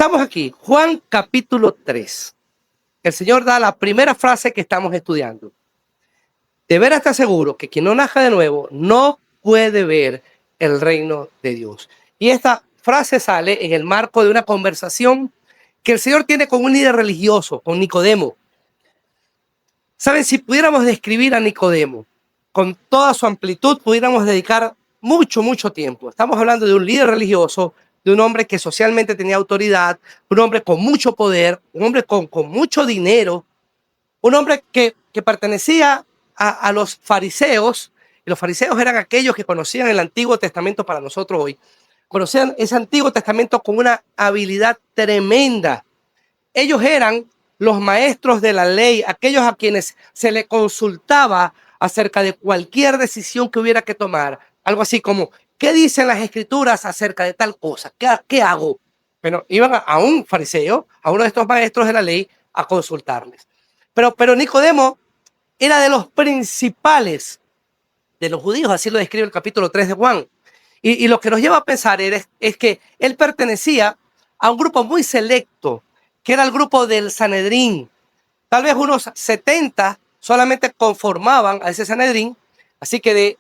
Estamos aquí, Juan capítulo 3. El Señor da la primera frase que estamos estudiando. De veras te aseguro que quien no nazca de nuevo no puede ver el reino de Dios. Y esta frase sale en el marco de una conversación que el Señor tiene con un líder religioso, con Nicodemo. ¿Saben? Si pudiéramos describir a Nicodemo con toda su amplitud, pudiéramos dedicar mucho tiempo. Estamos hablando de un líder religioso, de un hombre que socialmente tenía autoridad, un hombre con mucho poder, un hombre con mucho dinero, un hombre que pertenecía a los fariseos. Y los fariseos eran aquellos que conocían el Antiguo Testamento para nosotros hoy. Conocían ese Antiguo Testamento con una habilidad tremenda. Ellos eran los maestros de la ley, aquellos a quienes se le consultaba acerca de cualquier decisión que hubiera que tomar. Algo así como, ¿qué dicen las escrituras acerca de tal cosa? ¿Qué hago? Bueno, iban a un fariseo, a uno de estos maestros de la ley, a consultarles. Pero Nicodemo era de los principales de los judíos, así lo describe el capítulo 3 de Juan. Y lo que nos lleva a pensar es que él pertenecía a un grupo muy selecto, que era el grupo del Sanedrín. Tal vez unos 70 solamente conformaban a ese Sanedrín. Así que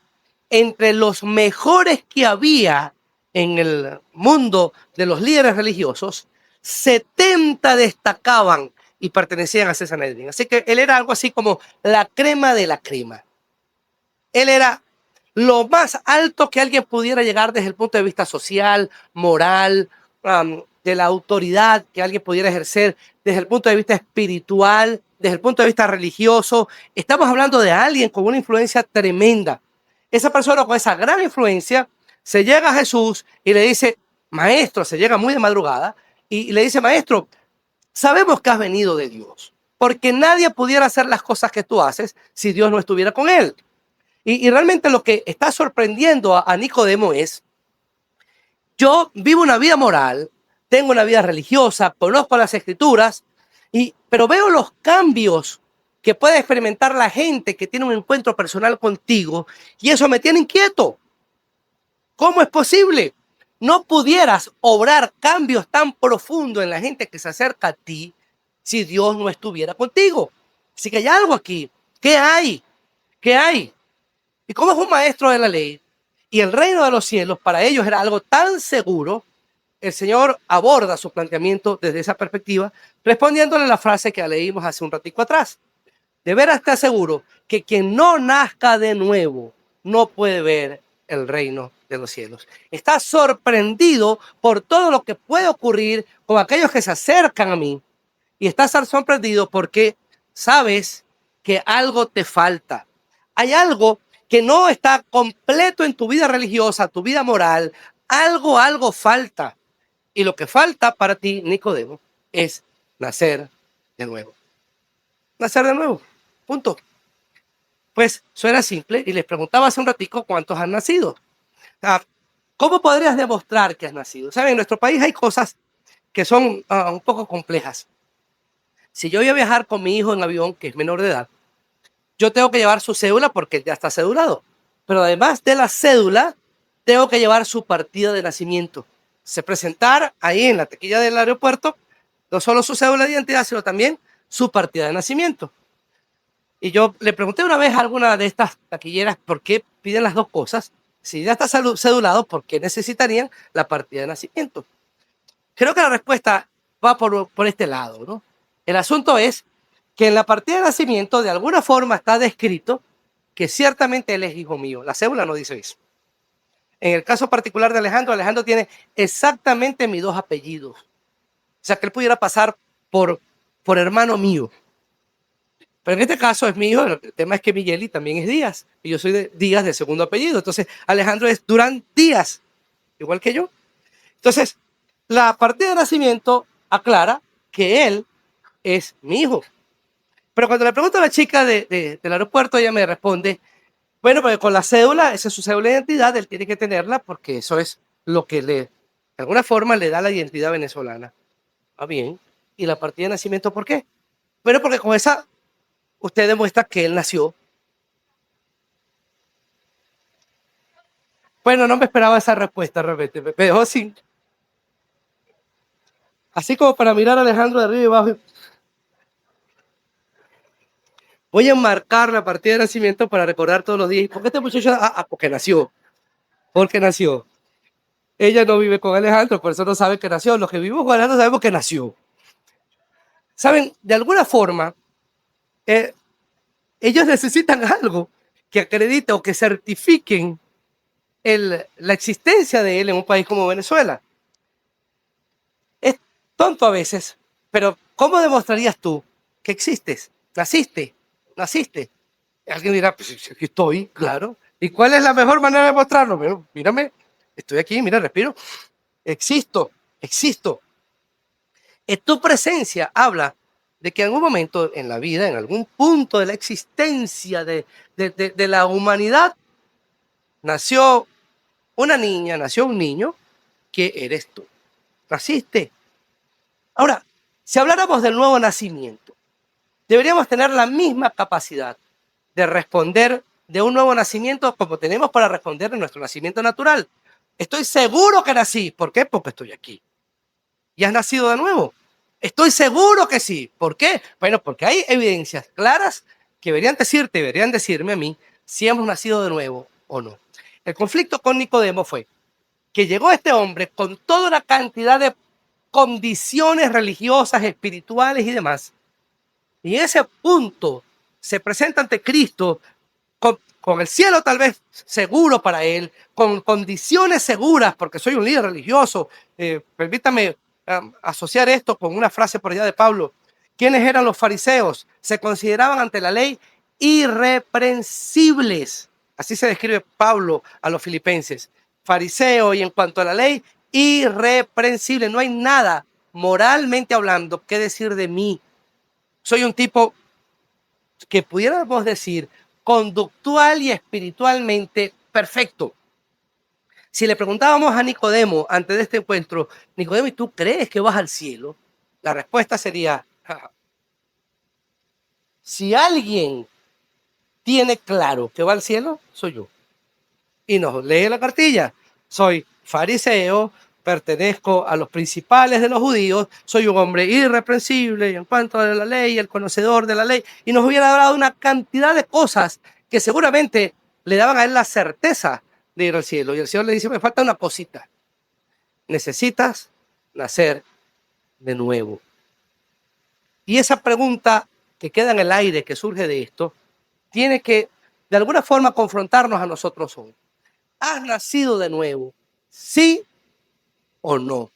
entre los mejores que había en el mundo de los líderes religiosos, 70 destacaban y pertenecían a ese Sanedrín. Así que él era algo así como la crema de la crema. Él era lo más alto que alguien pudiera llegar desde el punto de vista social, moral, de la autoridad que alguien pudiera ejercer, desde el punto de vista espiritual, desde el punto de vista religioso. Estamos hablando de alguien con una influencia tremenda. Esa persona con esa gran influencia se llega a Jesús y le dice, maestro, se llega muy de madrugada, y le dice, maestro, sabemos que has venido de Dios, porque nadie pudiera hacer las cosas que tú haces si Dios no estuviera con él. Y realmente lo que está sorprendiendo a Nicodemo es, yo vivo una vida moral, tengo una vida religiosa, conozco las escrituras, pero veo los cambios que puede experimentar la gente que tiene un encuentro personal contigo y eso me tiene inquieto. ¿Cómo es posible? No pudieras obrar cambios tan profundos en la gente que se acerca a ti si Dios no estuviera contigo. Así que hay algo aquí. ¿Qué hay? ¿Qué hay? Y como es un maestro de la ley y el reino de los cielos para ellos era algo tan seguro, el Señor aborda su planteamiento desde esa perspectiva, respondiéndole la frase que leímos hace un ratico atrás. De veras te aseguro que quien no nazca de nuevo no puede ver el reino de los cielos. Está sorprendido por todo lo que puede ocurrir con aquellos que se acercan a mí. Y estás sorprendido porque sabes que algo te falta. Hay algo que no está completo en tu vida religiosa, tu vida moral. Algo falta. Y lo que falta para ti, Nicodemo, es nacer de nuevo. Nacer de nuevo. Punto. Pues suena simple y les preguntaba hace un ratico cuántos han nacido. ¿Cómo podrías demostrar que has nacido? ¿Saben? En nuestro país hay cosas que son un poco complejas. Si yo voy a viajar con mi hijo en avión, que es menor de edad, yo tengo que llevar su cédula porque ya está cedulado. Pero además de la cédula, tengo que llevar su partida de nacimiento. Se presentar ahí en la taquilla del aeropuerto, no solo su cédula de identidad, sino también su partida de nacimiento. Y yo le pregunté una vez a alguna de estas taquilleras por qué piden las dos cosas. Si ya está cedulado, ¿por qué necesitarían la partida de nacimiento? Creo que la respuesta va por este lado, ¿no? El asunto es que en la partida de nacimiento de alguna forma está descrito que ciertamente él es hijo mío. La cédula no dice eso. En el caso particular de Alejandro, Alejandro tiene exactamente mis dos apellidos. O sea, que él pudiera pasar por hermano mío. Pero en este caso es mi hijo. El tema es que Migueli también es Díaz. Y yo soy de Díaz de segundo apellido. Entonces, Alejandro es Durán Díaz, igual que yo. Entonces, la partida de nacimiento aclara que él es mi hijo. Pero cuando le pregunto a la chica del aeropuerto, ella me responde, bueno, pues con la cédula, esa es su cédula de identidad, él tiene que tenerla porque eso es lo que de alguna forma le da la identidad venezolana. Ah, bien. ¿Y la partida de nacimiento por qué? Bueno, porque con esa usted demuestra que él nació. Bueno, no me esperaba esa respuesta realmente, me dejó sin. Así como para mirar a Alejandro de arriba y abajo. Voy a enmarcar la partida de nacimiento para recordar todos los días. ¿Por qué este muchacho? Porque nació. Porque nació. Ella no vive con Alejandro, por eso no sabe que nació. Los que vivimos con Alejandro sabemos que nació. Saben, de alguna forma, ellos necesitan algo que acredite o que certifiquen la existencia de él en un país como Venezuela. Es tonto a veces, pero ¿cómo demostrarías tú que existes? Naciste. Alguien dirá, pues aquí estoy, claro. ¿Y cuál es la mejor manera de mostrarlo? Bueno, mírame, estoy aquí, mira, respiro. Existo. Tu presencia habla de que en algún momento en la vida, en algún punto de la existencia de la humanidad, nació una niña, nació un niño, que eres tú. Naciste. Ahora, si habláramos del nuevo nacimiento, deberíamos tener la misma capacidad de responder de un nuevo nacimiento como tenemos para responder de nuestro nacimiento natural. Estoy seguro que nací. ¿Por qué? Porque estoy aquí. ¿Y has nacido de nuevo? Estoy seguro que sí. ¿Por qué? Bueno, porque hay evidencias claras que deberían decirme a mí si hemos nacido de nuevo o no. El conflicto con Nicodemo fue que llegó este hombre con toda una cantidad de condiciones religiosas, espirituales y demás. Y en ese punto se presenta ante Cristo con el cielo tal vez seguro para él, con condiciones seguras, porque soy un líder religioso. Permítame asociar esto con una frase por allá de Pablo. ¿Quiénes eran los fariseos? Se consideraban ante la ley irreprensibles. Así se describe Pablo a los filipenses. Fariseo y en cuanto a la ley, irreprensible. No hay nada moralmente hablando que decir de mí. Soy un tipo que pudiéramos decir conductual y espiritualmente perfecto. Si le preguntábamos a Nicodemo antes de este encuentro, Nicodemo, ¿y tú crees que vas al cielo? La respuesta sería, si alguien tiene claro que va al cielo, soy yo. Y nos lee la cartilla. Soy fariseo, pertenezco a los principales de los judíos, soy un hombre irreprensible en cuanto a la ley, el conocedor de la ley, y nos hubiera dado una cantidad de cosas que seguramente le daban a él la certeza de ir al cielo. Y el Señor le dice, me falta una cosita. Necesitas nacer de nuevo. Y esa pregunta que queda en el aire, que surge de esto, tiene que de alguna forma confrontarnos a nosotros hoy. ¿Has nacido de nuevo? ¿Sí o no?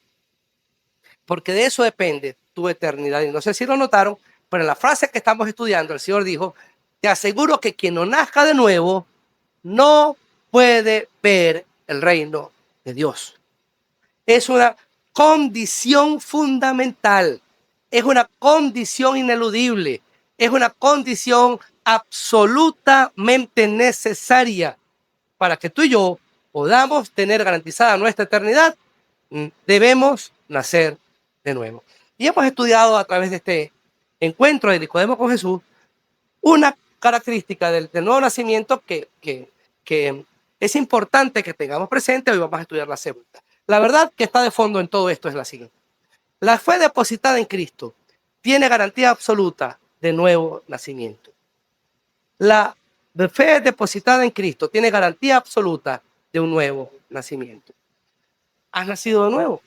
Porque de eso depende tu eternidad. Y no sé si lo notaron, pero en la frase que estamos estudiando, el Señor dijo, te aseguro que quien no nazca de nuevo no puede ver el reino de Dios. Es una condición fundamental, es una condición ineludible, es una condición absolutamente necesaria para que tú y yo podamos tener garantizada nuestra eternidad. Debemos nacer de nuevo. Y hemos estudiado a través de este encuentro de Nicodemo con Jesús una característica del nuevo nacimiento que es importante que tengamos presente. Hoy vamos a estudiar la segunda. La verdad que está de fondo en todo esto es la siguiente. La fe depositada en Cristo tiene garantía absoluta de nuevo nacimiento. La fe depositada en Cristo tiene garantía absoluta de un nuevo nacimiento. ¿Has nacido de nuevo?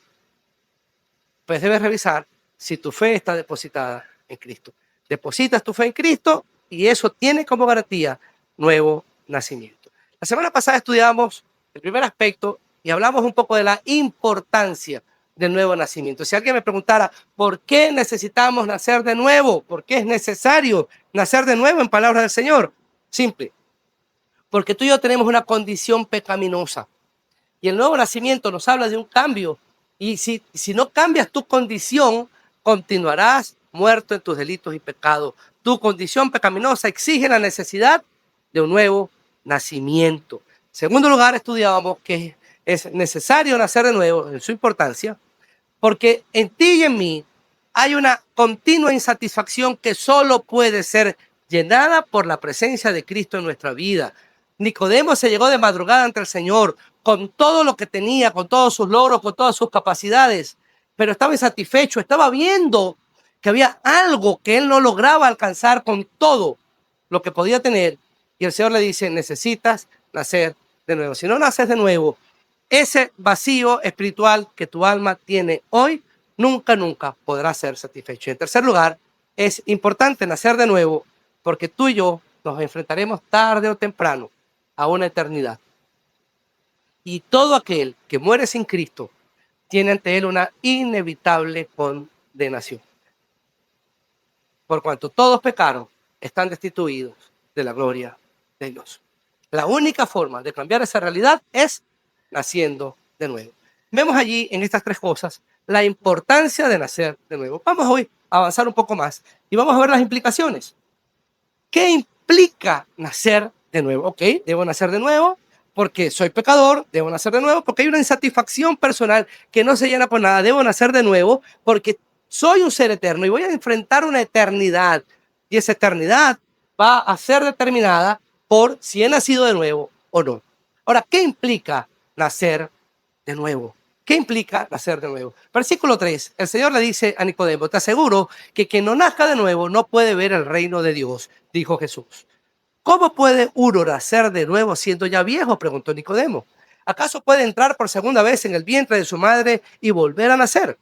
Pues debes revisar si tu fe está depositada en Cristo. Depositas tu fe en Cristo y eso tiene como garantía nuevo nacimiento. La semana pasada estudiamos el primer aspecto y hablamos un poco de la importancia del nuevo nacimiento. Si alguien me preguntara, ¿por qué necesitamos nacer de nuevo? ¿Por qué es necesario nacer de nuevo en palabras del Señor? Simple. Porque tú y yo tenemos una condición pecaminosa. Y el nuevo nacimiento nos habla de un cambio. Y si no cambias tu condición, continuarás muerto en tus delitos y pecados. Tu condición pecaminosa exige la necesidad de un nuevo nacimiento. En segundo lugar, estudiábamos que es necesario nacer de nuevo, en su importancia, porque en ti y en mí hay una continua insatisfacción que solo puede ser llenada por la presencia de Cristo en nuestra vida. Nicodemo se llegó de madrugada ante el Señor con todo lo que tenía, con todos sus logros, con todas sus capacidades. pero estaba insatisfecho, estaba viendo que había algo que él no lograba alcanzar con todo lo que podía tener. Y el Señor le dice, necesitas nacer de nuevo. Si no naces de nuevo, ese vacío espiritual que tu alma tiene hoy, nunca podrá ser satisfecho. En tercer lugar, es importante nacer de nuevo porque tú y yo nos enfrentaremos tarde o temprano a una eternidad. Y todo aquel que muere sin Cristo tiene ante él una inevitable condenación. Por cuanto todos pecaron, están destituidos de la gloria de Dios. La única forma de cambiar esa realidad es naciendo de nuevo. Vemos allí en estas tres cosas la importancia de nacer de nuevo. Vamos hoy a avanzar un poco más y vamos a ver las implicaciones. ¿Qué implica nacer de nuevo? Ok, debo nacer de nuevo porque soy pecador, debo nacer de nuevo porque hay una insatisfacción personal que no se llena por nada, debo nacer de nuevo porque soy un ser eterno y voy a enfrentar una eternidad y esa eternidad va a ser determinada por si he nacido de nuevo o no. Ahora, ¿qué implica nacer de nuevo? ¿Qué implica nacer de nuevo? Versículo 3, el Señor le dice a Nicodemo, te aseguro que quien no nazca de nuevo no puede ver el reino de Dios, dijo Jesús. ¿Cómo puede uno nacer de nuevo siendo ya viejo? Preguntó Nicodemo. ¿Acaso puede entrar por segunda vez en el vientre de su madre y volver a nacer?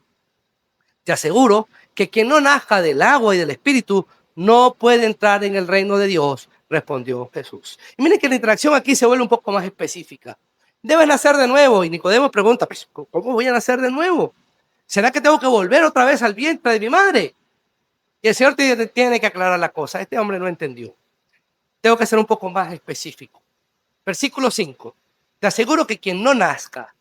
Te aseguro que quien no nazca del agua y del espíritu no puede entrar en el reino de Dios, respondió Jesús. Y miren que la interacción aquí se vuelve un poco más específica. Debes nacer de nuevo. Y Nicodemo pregunta, pues, ¿cómo voy a nacer de nuevo? ¿Será que tengo que volver otra vez al vientre de mi madre? Y el Señor tiene que aclarar la cosa. Este hombre no entendió. Tengo que ser un poco más específico. Versículo 5. Te aseguro que quien no nazca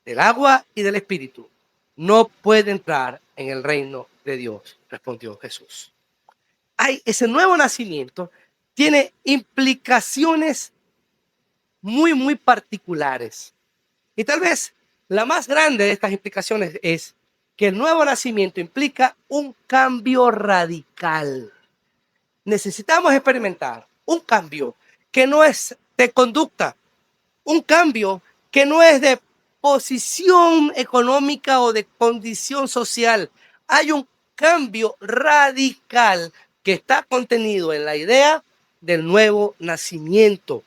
del agua y del espíritu no puede entrar en el reino de Dios, respondió Jesús. Ese nuevo nacimiento tiene implicaciones muy particulares. Y tal vez la más grande de estas implicaciones es que el nuevo nacimiento implica un cambio radical. Necesitamos experimentar un cambio que no es de conducta, un cambio que no es de posición económica o de condición social. Hay un cambio radical que está contenido en la idea del nuevo nacimiento.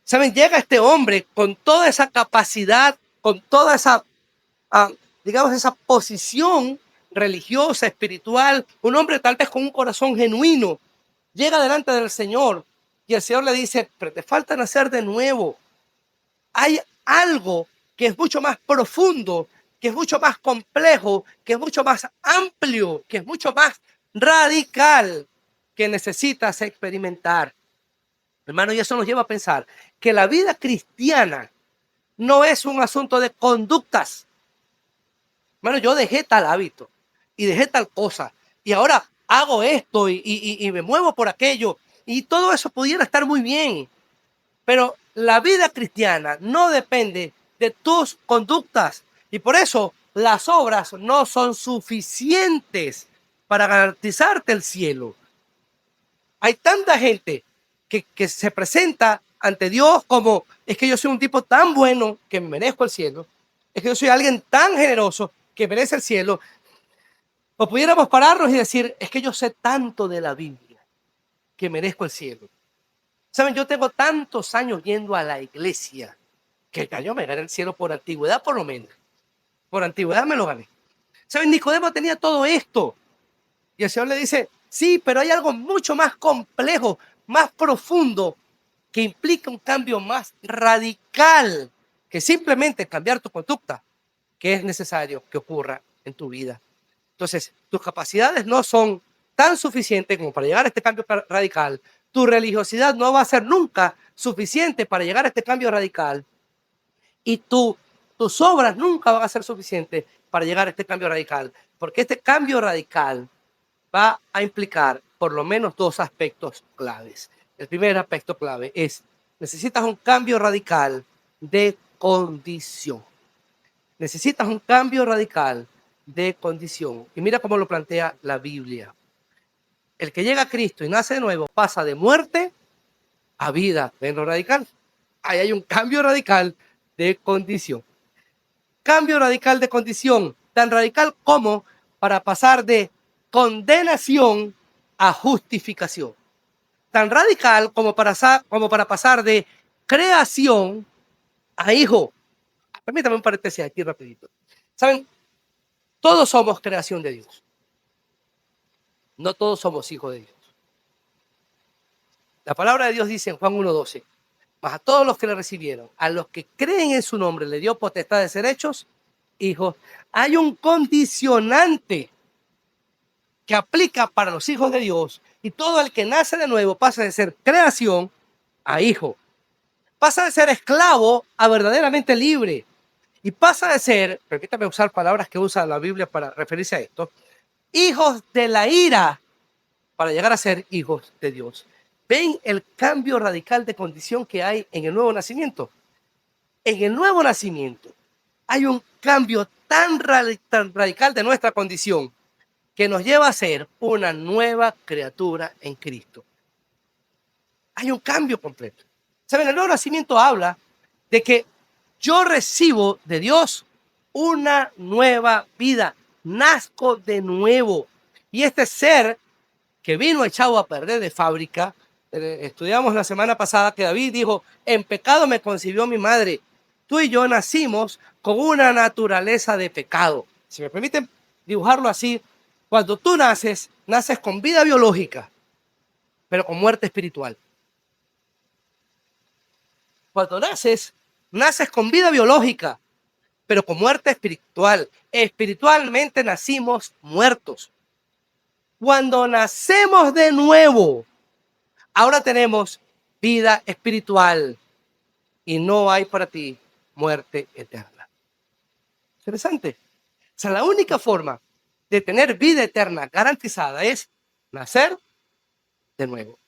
¿Saben? Llega este hombre con toda esa capacidad, con toda esa, digamos, esa posición religiosa, espiritual, un hombre tal vez con un corazón genuino, llega delante del Señor y el Señor le dice, pero te falta nacer de nuevo. Hay algo que es mucho más profundo, que es mucho más complejo, que es mucho más amplio, que es mucho más radical que necesitas experimentar. Hermano, y eso nos lleva a pensar que la vida cristiana no es un asunto de conductas. Hermano, yo dejé tal hábito y dejé tal cosa y ahora hago esto y me muevo por aquello y todo eso pudiera estar muy bien. Pero la vida cristiana no depende de tus conductas y por eso las obras no son suficientes para garantizarte el cielo. Hay tanta gente que se presenta ante Dios como es que yo soy un tipo tan bueno que merezco el cielo, es que yo soy alguien tan generoso que merece el cielo. O pudiéramos pararnos y decir, es que yo sé tanto de la Biblia que merezco el cielo. Saben, yo tengo tantos años yendo a la iglesia que yo me gané el cielo por antigüedad, por lo menos. Por antigüedad me lo gané. Saben, Nicodemo tenía todo esto. Y el Señor le dice, sí, pero hay algo mucho más complejo, más profundo, que implica un cambio más radical que simplemente cambiar tu conducta, que es necesario que ocurra en tu vida. Entonces, tus capacidades no son tan suficientes como para llegar a este cambio radical. Tu religiosidad no va a ser nunca suficiente para llegar a este cambio radical. Y tus obras nunca van a ser suficientes para llegar a este cambio radical. Porque este cambio radical va a implicar por lo menos dos aspectos claves. El primer aspecto clave es, necesitas un cambio radical de condición. Necesitas un cambio radical de condición. Y mira cómo lo plantea la Biblia. El que llega a Cristo y nace de nuevo pasa de muerte a vida. ¿Ven lo radical? Ahí hay un cambio radical de condición. Cambio radical de condición. Tan radical como para pasar de condenación a justificación. Tan radical como para pasar de creación a hijo. Permítame un paréntesis aquí rapidito. ¿Saben? Todos somos creación de Dios. No todos somos hijos de Dios. La palabra de Dios dice en Juan 1:12, mas a todos los que le recibieron, a los que creen en su nombre, le dio potestad de ser hechos hijos. Hay un condicionante que aplica para los hijos de Dios, y todo el que nace de nuevo pasa de ser creación a hijo. Pasa de ser esclavo a verdaderamente libre. Y pasa de ser, permítame usar palabras que usa la Biblia para referirse a esto, hijos de la ira para llegar a ser hijos de Dios. ¿Ven el cambio radical de condición que hay en el nuevo nacimiento? En el nuevo nacimiento hay un cambio tan radical de nuestra condición que nos lleva a ser una nueva criatura en Cristo. Hay un cambio completo. ¿Saben? El nuevo nacimiento habla de que yo recibo de Dios una nueva vida, nazco de nuevo. Y este ser que vino echado a perder de fábrica, estudiamos la semana pasada que David dijo, en pecado me concibió mi madre. Tú y yo nacimos con una naturaleza de pecado. Si me permiten dibujarlo así, cuando tú naces, naces con vida biológica, pero con muerte espiritual. Cuando naces, naces con vida biológica, pero con muerte espiritual. Espiritualmente nacimos muertos. Cuando nacemos de nuevo, ahora tenemos vida espiritual y no hay para ti muerte eterna. Interesante. O sea, la única forma de tener vida eterna garantizada es nacer de nuevo.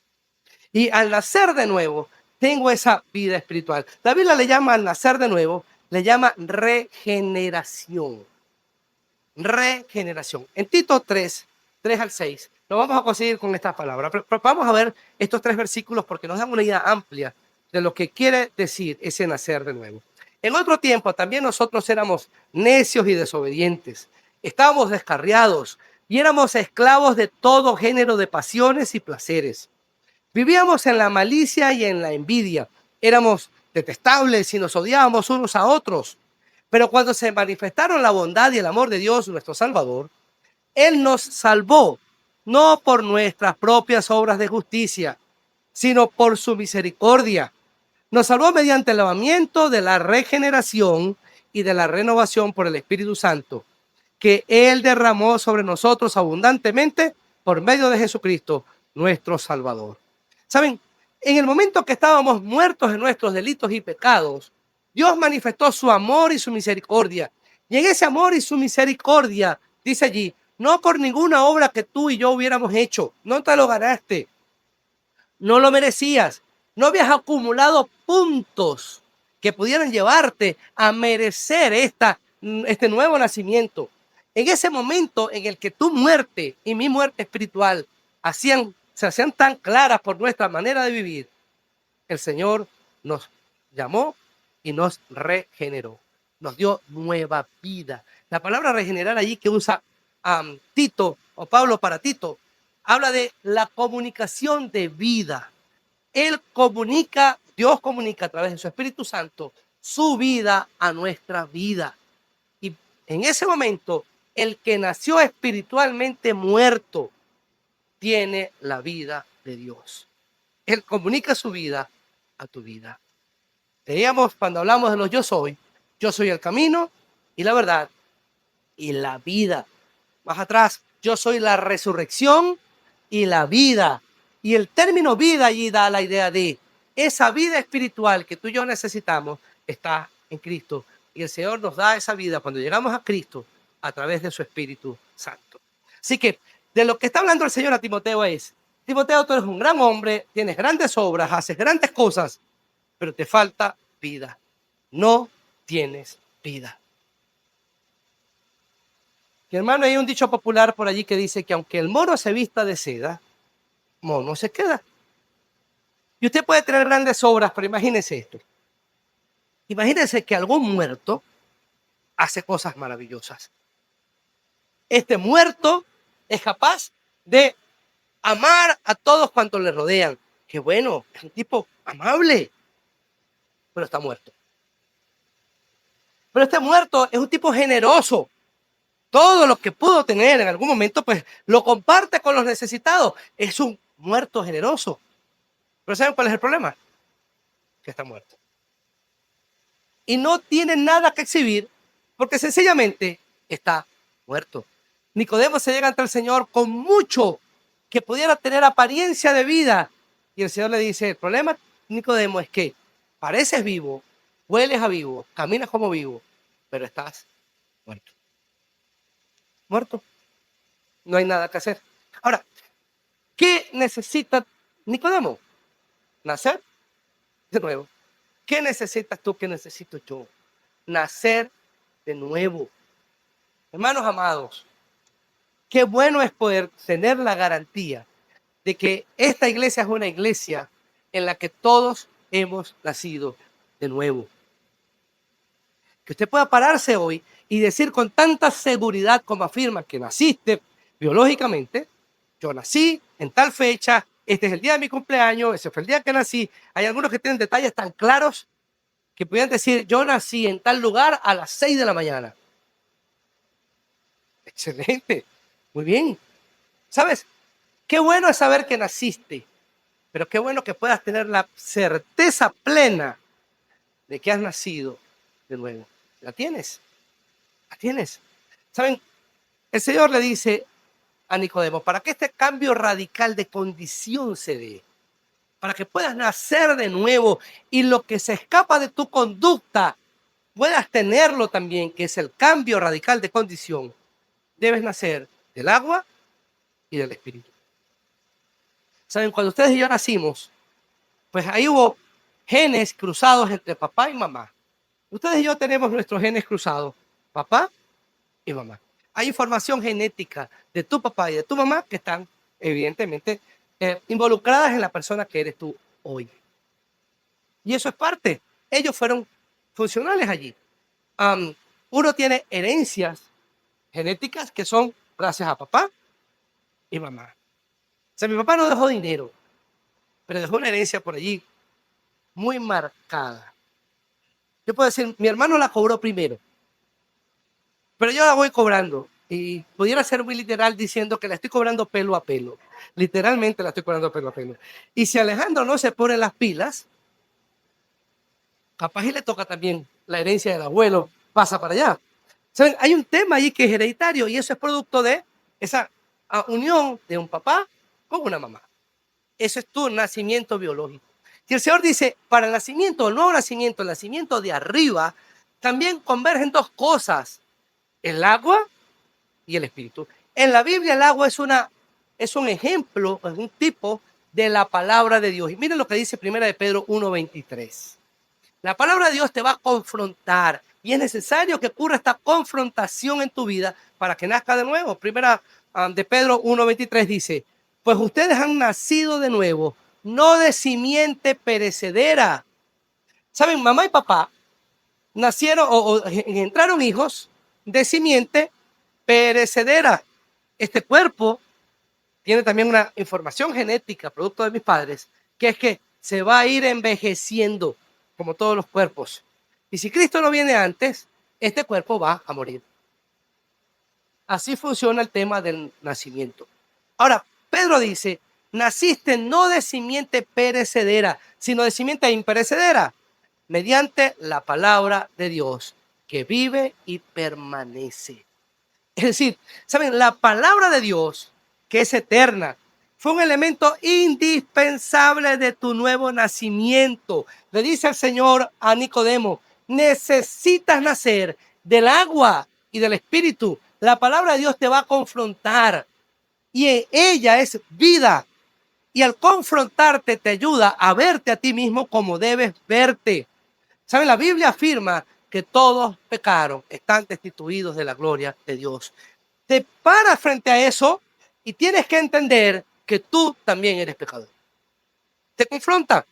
Y al nacer de nuevo, tengo esa vida espiritual. La Biblia le llama al nacer de nuevo, le llama regeneración. Regeneración. En Tito 3:3-6, lo vamos a conseguir con estas palabras. Pero vamos a ver estos 3 versículos porque nos dan una idea amplia de lo que quiere decir ese nacer de nuevo. En otro tiempo también nosotros éramos necios y desobedientes. Estábamos descarriados y éramos esclavos de todo género de pasiones y placeres. Vivíamos en la malicia y en la envidia. Éramos detestables y nos odiábamos unos a otros. Pero cuando se manifestaron la bondad y el amor de Dios, nuestro Salvador, Él nos salvó, no por nuestras propias obras de justicia, sino por su misericordia. Nos salvó mediante el lavamiento de la regeneración y de la renovación por el Espíritu Santo, que Él derramó sobre nosotros abundantemente por medio de Jesucristo, nuestro Salvador. ¿Saben? En el momento que estábamos muertos en nuestros delitos y pecados, Dios manifestó su amor y su misericordia. Y en ese amor y su misericordia, dice allí, no por ninguna obra que tú y yo hubiéramos hecho, no te lo ganaste, no lo merecías, no habías acumulado puntos que pudieran llevarte a merecer este nuevo nacimiento. En ese momento en el que tu muerte y mi muerte espiritual se hacían tan claras por nuestra manera de vivir, el Señor nos llamó y nos regeneró, nos dio nueva vida. La palabra regenerar allí que usa Tito o Pablo para Tito, habla de la comunicación de vida. Dios comunica a través de su Espíritu Santo su vida a nuestra vida. Y en ese momento, el que nació espiritualmente muerto tiene la vida de Dios. Él comunica su vida a tu vida. Leíamos cuando hablamos de los yo soy el camino y la verdad y la vida. Más atrás, yo soy la resurrección y la vida. Y el término vida allí da la idea de esa vida espiritual que tú y yo necesitamos está en Cristo. Y el Señor nos da esa vida cuando llegamos a Cristo a través de su Espíritu Santo. Así que de lo que está hablando el Señor a Timoteo es, Timoteo, tú eres un gran hombre, tienes grandes obras, haces grandes cosas, pero te falta vida. No tienes vida. Mi hermano, hay un dicho popular por allí que dice que aunque el mono se vista de seda, mono se queda. Y usted puede tener grandes obras, pero imagínese esto. Imagínese que algún muerto hace cosas maravillosas. este muerto es capaz de amar a todos cuantos le rodean. Qué bueno, es un tipo amable, pero está muerto. Pero este muerto es un tipo generoso. Todo lo que pudo tener en algún momento, pues lo comparte con los necesitados. Es un muerto generoso. Pero ¿saben cuál es el problema? Que está muerto. Y no tiene nada que exhibir porque sencillamente está muerto. Nicodemo se llega ante el Señor con mucho que pudiera tener apariencia de vida. Y el Señor le dice, el problema, Nicodemo, es que pareces vivo, hueles a vivo, caminas como vivo, pero estás muerto. Muerto. No hay nada que hacer. Ahora, ¿qué necesita Nicodemo? Nacer de nuevo. ¿Qué necesitas tú? ¿Qué necesito yo? Nacer de nuevo. Hermanos amados, qué bueno es poder tener la garantía de que esta iglesia es una iglesia en la que todos hemos nacido de nuevo. Que usted pueda pararse hoy y decir con tanta seguridad como afirma que naciste biológicamente, yo nací en tal fecha, este es el día de mi cumpleaños, ese fue el día que nací. Hay algunos que tienen detalles tan claros que pudieran decir, yo nací en tal lugar a las 6 de la mañana. Excelente, muy bien. ¿Sabes? Qué bueno es saber que naciste, pero qué bueno que puedas tener la certeza plena de que has nacido de nuevo. ¿La tienes? ¿La tienes? ¿Saben? El Señor le dice a Nicodemo, para que este cambio radical de condición se dé, para que puedas nacer de nuevo y lo que se escapa de tu conducta puedas tenerlo también, que es el cambio radical de condición, debes nacer del agua y del Espíritu. ¿Saben? Cuando ustedes y yo nacimos, pues ahí hubo genes cruzados entre papá y mamá. Ustedes y yo tenemos nuestros genes cruzados, papá y mamá. Hay información genética de tu papá y de tu mamá que están evidentemente involucradas en la persona que eres tú hoy. Y eso es parte. Ellos fueron funcionales allí. Uno tiene herencias genéticas que son gracias a papá y mamá. O sea, mi papá no dejó dinero, pero dejó una herencia por allí muy marcada. Yo puedo decir, mi hermano la cobró primero, pero yo la voy cobrando. Y pudiera ser muy literal diciendo que la estoy cobrando pelo a pelo. Literalmente la estoy cobrando pelo a pelo. Y si Alejandro no se pone las pilas, capaz y le toca también la herencia del abuelo, pasa para allá. ¿Saben? Hay un tema ahí que es hereditario y eso es producto de esa unión de un papá con una mamá. Eso es tu nacimiento biológico. Y el Señor dice, para el nacimiento, el nuevo nacimiento, el nacimiento de arriba, también convergen dos cosas, el agua y el espíritu. En la Biblia el agua es un ejemplo, es un tipo de la palabra de Dios. Y miren lo que dice 1 de Pedro 1:23. La palabra de Dios te va a confrontar y es necesario que ocurra esta confrontación en tu vida para que nazca de nuevo. Primera de Pedro 1:23 dice, pues ustedes han nacido de nuevo, no de simiente perecedera. ¿Saben? Mamá y papá nacieron o entraron hijos de simiente perecedera. Este cuerpo tiene también una información genética, producto de mis padres, que es que se va a ir envejeciendo como todos los cuerpos. Y si Cristo no viene antes, este cuerpo va a morir. Así funciona el tema del nacimiento. Ahora, Pedro dice, naciste no de simiente perecedera, sino de simiente imperecedera, mediante la palabra de Dios, que vive y permanece. Es decir, ¿saben? La palabra de Dios, que es eterna, fue un elemento indispensable de tu nuevo nacimiento. Le dice el Señor a Nicodemo, necesitas nacer del agua y del Espíritu. La palabra de Dios te va a confrontar y en ella es vida. Y al confrontarte te ayuda a verte a ti mismo como debes verte. ¿Saben? La Biblia afirma que todos pecaron, están destituidos de la gloria de Dios. Te paras frente a eso y tienes que entender que tú también eres pecador. Te confronta.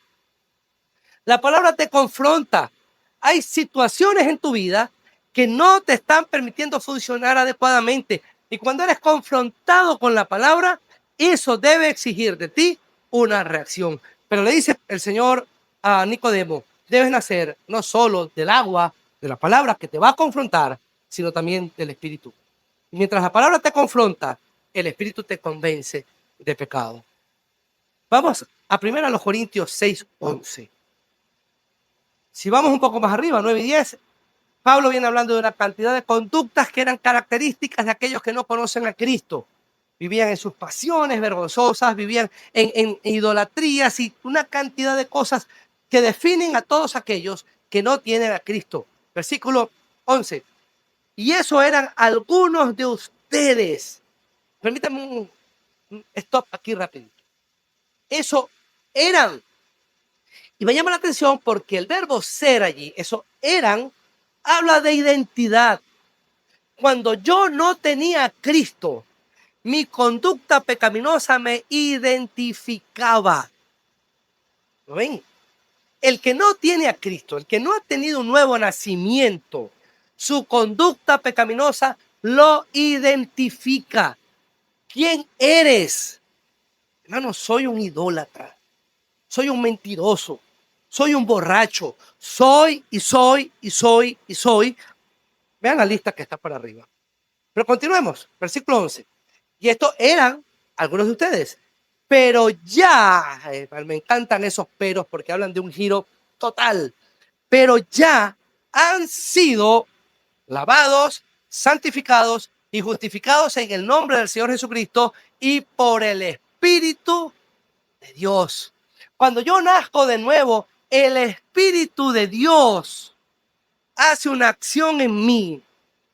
La palabra te confronta. Hay situaciones en tu vida que no te están permitiendo funcionar adecuadamente. Y cuando eres confrontado con la palabra, eso debe exigir de ti una reacción. Pero le dice el Señor a Nicodemo, debes nacer no solo del agua, de la palabra que te va a confrontar, sino también del Espíritu. Y mientras la palabra te confronta, el Espíritu te convence de pecado. Vamos a 1 Corintios 6:11. Si vamos un poco más arriba, 9 y 10, Pablo viene hablando de una cantidad de conductas que eran características de aquellos que no conocen a Cristo. Vivían en sus pasiones vergonzosas, vivían en idolatrías y una cantidad de cosas que definen a todos aquellos que no tienen a Cristo. Versículo 11. Y eso eran algunos de ustedes. Permítame un stop aquí rápido. Eso eran. Y me llama la atención porque el verbo ser allí, eso eran, habla de identidad. Cuando yo no tenía a Cristo, mi conducta pecaminosa me identificaba. ¿Lo ven? El que no tiene a Cristo, el que no ha tenido un nuevo nacimiento, su conducta pecaminosa lo identifica. ¿Quién eres? Hermano, soy un idólatra, soy un mentiroso, soy un borracho, soy. Vean la lista que está por arriba. Pero continuemos, versículo 11. Y estos eran algunos de ustedes, pero ya, me encantan esos peros porque hablan de un giro total, pero ya han sido lavados, santificados y justificados en el nombre del Señor Jesucristo y por el Espíritu de Dios. Cuando yo nazco de nuevo, el Espíritu de Dios hace una acción en mí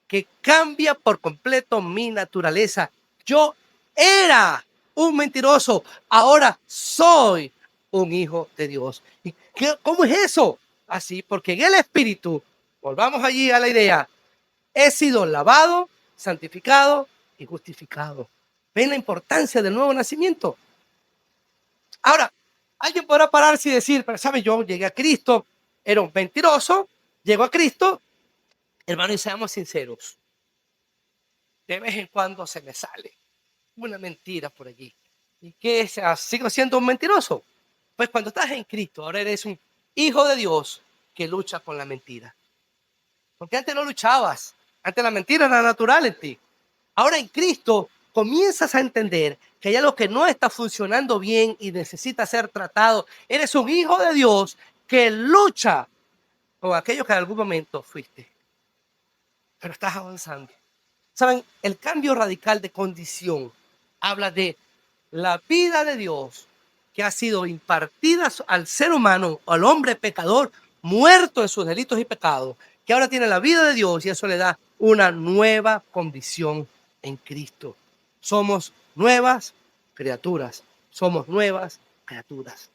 que cambia por completo mi naturaleza. Yo era un mentiroso, ahora soy un hijo de Dios. ¿Y cómo es eso? Así, porque en el Espíritu, volvamos allí a la idea, he sido lavado, santificado y justificado. ¿Ven la importancia del nuevo nacimiento? Ahora, alguien podrá pararse y decir, pero sabe, yo llegué a Cristo, era un mentiroso, llego a Cristo. Hermano, y seamos sinceros, de vez en cuando se me sale una mentira por allí. ¿Y qué? ¿Sigo siendo un mentiroso? Pues cuando estás en Cristo, ahora eres un hijo de Dios que lucha con la mentira. Porque antes no luchabas, antes la mentira era natural en ti. Ahora en Cristo comienzas a entender que hay algo que no está funcionando bien y necesita ser tratado. Eres un hijo de Dios que lucha con aquello que en algún momento fuiste. Pero estás avanzando. Saben, el cambio radical de condición habla de la vida de Dios que ha sido impartida al ser humano, al hombre pecador, muerto en sus delitos y pecados, que ahora tiene la vida de Dios y eso le da una nueva condición en Cristo. Somos nuevas criaturas. Somos nuevas criaturas.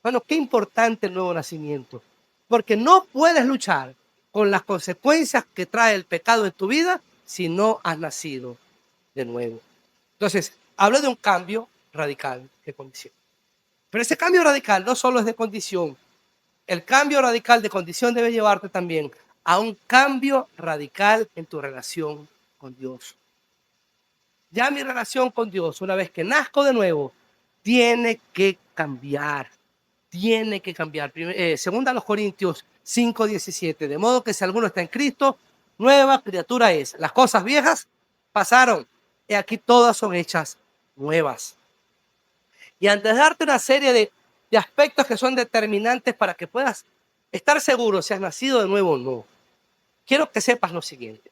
Bueno, qué importante el nuevo nacimiento, porque no puedes luchar con las consecuencias que trae el pecado en tu vida si no has nacido de nuevo. Entonces, habla de un cambio radical de condición. Pero ese cambio radical no solo es de condición. El cambio radical de condición debe llevarte también a un cambio radical en tu relación con Dios. Ya mi relación con Dios, una vez que nazco de nuevo, tiene que cambiar. Tiene que cambiar. Segunda a los Corintios 5:17. De modo que si alguno está en Cristo, nueva criatura es. Las cosas viejas pasaron y aquí todas son hechas nuevas. Y antes de darte una serie de aspectos que son determinantes para que puedas estar seguro si has nacido de nuevo o no, quiero que sepas lo siguiente.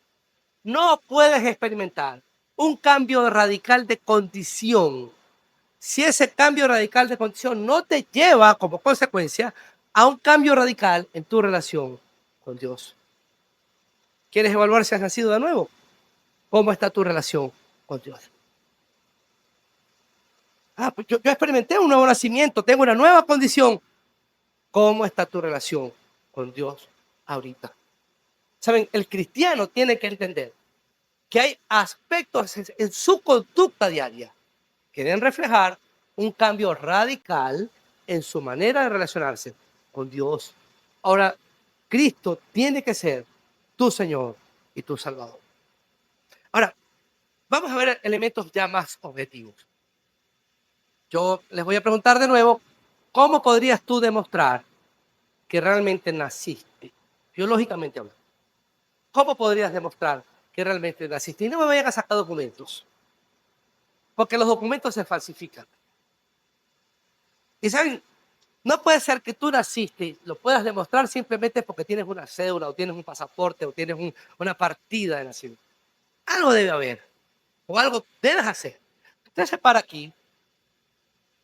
No puedes experimentar un cambio radical de condición si ese cambio radical de condición no te lleva como consecuencia a un cambio radical en tu relación con Dios. ¿Quieres evaluar si has nacido de nuevo? ¿Cómo está tu relación con Dios? Pues yo experimenté un nuevo nacimiento, tengo una nueva condición. ¿Cómo está tu relación con Dios ahorita? Saben, el cristiano tiene que entender que hay aspectos en su conducta diaria que deben reflejar un cambio radical en su manera de relacionarse con Dios. Ahora, Cristo tiene que ser tu Señor y tu Salvador. Ahora, Vamos a ver elementos ya más objetivos. Yo les voy a preguntar de nuevo, ¿cómo podrías tú demostrar que realmente naciste, biológicamente hablando? ¿Cómo podrías demostrar que realmente naciste? Y no me vayan a sacar documentos, porque los documentos se falsifican. Y saben, no puede ser que tú naciste, lo puedas demostrar simplemente porque tienes una cédula o tienes un pasaporte o tienes una partida de nacimiento. Algo debe haber o algo debes hacer. Usted se para aquí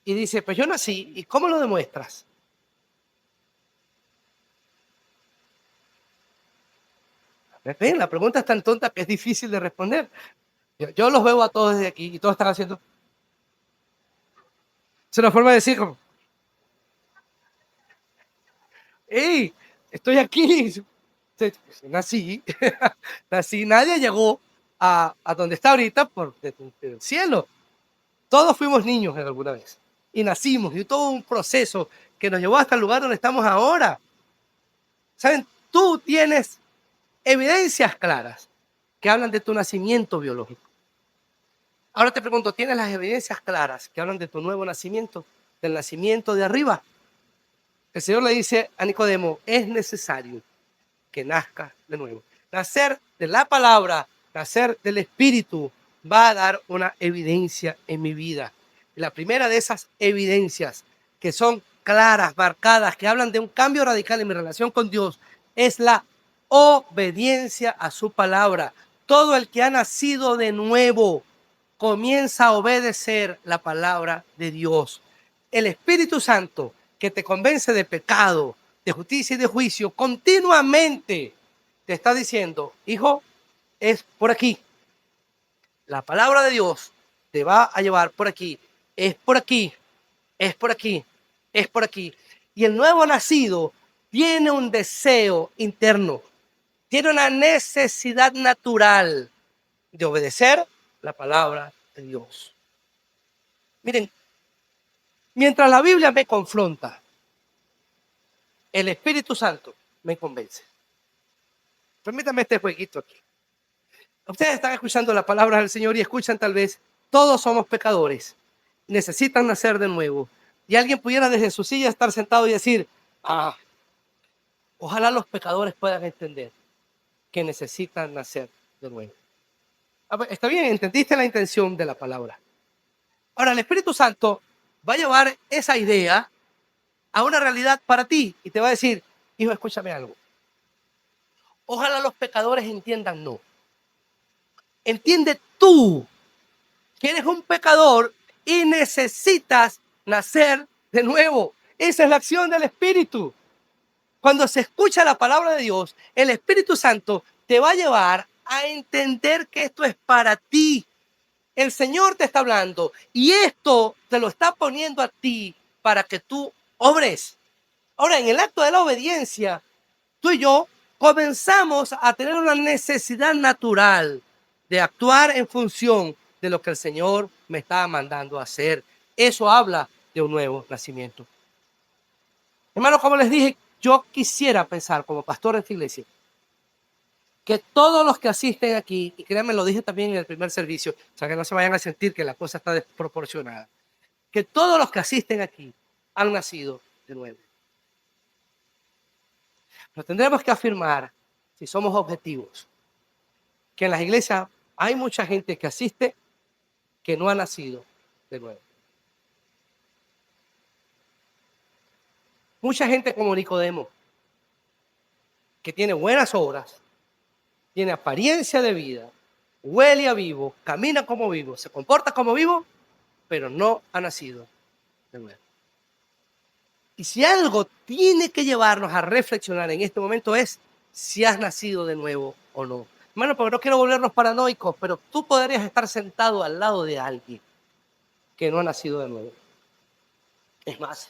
y dice, pues yo nací, ¿y cómo lo demuestras? ¿Ven? La pregunta es tan tonta que es difícil de responder. Yo los veo a todos desde aquí y todos están haciendo. Es una forma de decir como, hey, estoy aquí. Nací, nací, nadie llegó a donde está ahorita por del cielo. Todos fuimos niños en alguna vez y nacimos y todo un proceso que nos llevó hasta el lugar donde estamos ahora. ¿Saben? Tú tienes evidencias claras que hablan de tu nacimiento biológico. Ahora te pregunto, ¿tienes las evidencias claras que hablan de tu nuevo nacimiento, del nacimiento de arriba? El Señor le dice a Nicodemo, es necesario que nazca de nuevo. Nacer de la palabra, nacer del Espíritu, va a dar una evidencia en mi vida. Y la primera de esas evidencias que son claras, marcadas, que hablan de un cambio radical en mi relación con Dios, es la obediencia a su palabra. Todo el que ha nacido de nuevo comienza a obedecer la palabra de Dios. El Espíritu Santo que te convence de pecado, de justicia y de juicio, continuamente te está diciendo, hijo, es por aquí. La palabra de Dios te va a llevar por aquí. Es por aquí, es por aquí, es por aquí. Y el nuevo nacido tiene un deseo interno, tiene una necesidad natural de obedecer la palabra de Dios. Miren, mientras la Biblia me confronta, el Espíritu Santo me convence. Permítame este jueguito aquí. Ustedes están escuchando la palabra del Señor y escuchan tal vez, todos somos pecadores, necesitan nacer de nuevo. Y alguien pudiera desde su silla estar sentado y decir, ojalá los pecadores puedan entender que necesitan nacer de nuevo. Está bien, entendiste la intención de la palabra. Ahora, el Espíritu Santo va a llevar esa idea a una realidad para ti y te va a decir, hijo, escúchame algo. Ojalá los pecadores entiendan, no. Entiende tú que eres un pecador y necesitas nacer de nuevo. Esa es la acción del Espíritu. Cuando se escucha la palabra de Dios, el Espíritu Santo te va a llevar a entender que esto es para ti. El Señor te está hablando y esto te lo está poniendo a ti para que tú obres. Ahora, en el acto de la obediencia, tú y yo comenzamos a tener una necesidad natural de actuar en función de lo que el Señor me está mandando a hacer. Eso habla de un nuevo nacimiento. Hermanos, como les dije, yo quisiera pensar como pastor de esta iglesia que todos los que asisten aquí, y créanme, lo dije también en el primer servicio, o sea, que no se vayan a sentir que la cosa está desproporcionada, que todos los que asisten aquí han nacido de nuevo. Pero tendremos que afirmar, si somos objetivos, que en las iglesias hay mucha gente que asiste que no ha nacido de nuevo. Mucha gente como Nicodemo, que tiene buenas obras, tiene apariencia de vida, huele a vivo, camina como vivo, se comporta como vivo, pero no ha nacido de nuevo. Y si algo tiene que llevarnos a reflexionar en este momento es si has nacido de nuevo o no. Hermano, porque no quiero volvernos paranoicos, pero tú podrías estar sentado al lado de alguien que no ha nacido de nuevo. Es más,